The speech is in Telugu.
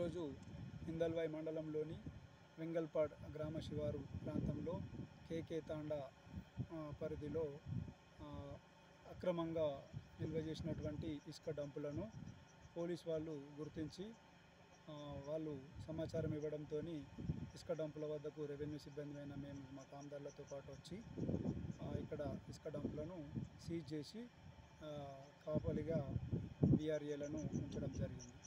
ఈరోజు ఇందల్వాయి మండలంలోని వెంగల్పాడ్ గ్రామ శివారు ప్రాంతంలో కేకే తాండా పరిధిలో అక్రమంగా నిల్వ చేసినటువంటి ఇసుక డంపులను పోలీస్ వాళ్ళు గుర్తించి వాళ్ళు సమాచారం ఇవ్వడంతో ఇసుక డంపుల వద్దకు రెవెన్యూ సిబ్బంది మేము మా కాందార్లతో పాటు వచ్చి ఇక్కడ ఇసుక డంపులను సీజ్ చేసి కాపలిగా వీఆర్ఏలను ఉంచడం జరిగింది.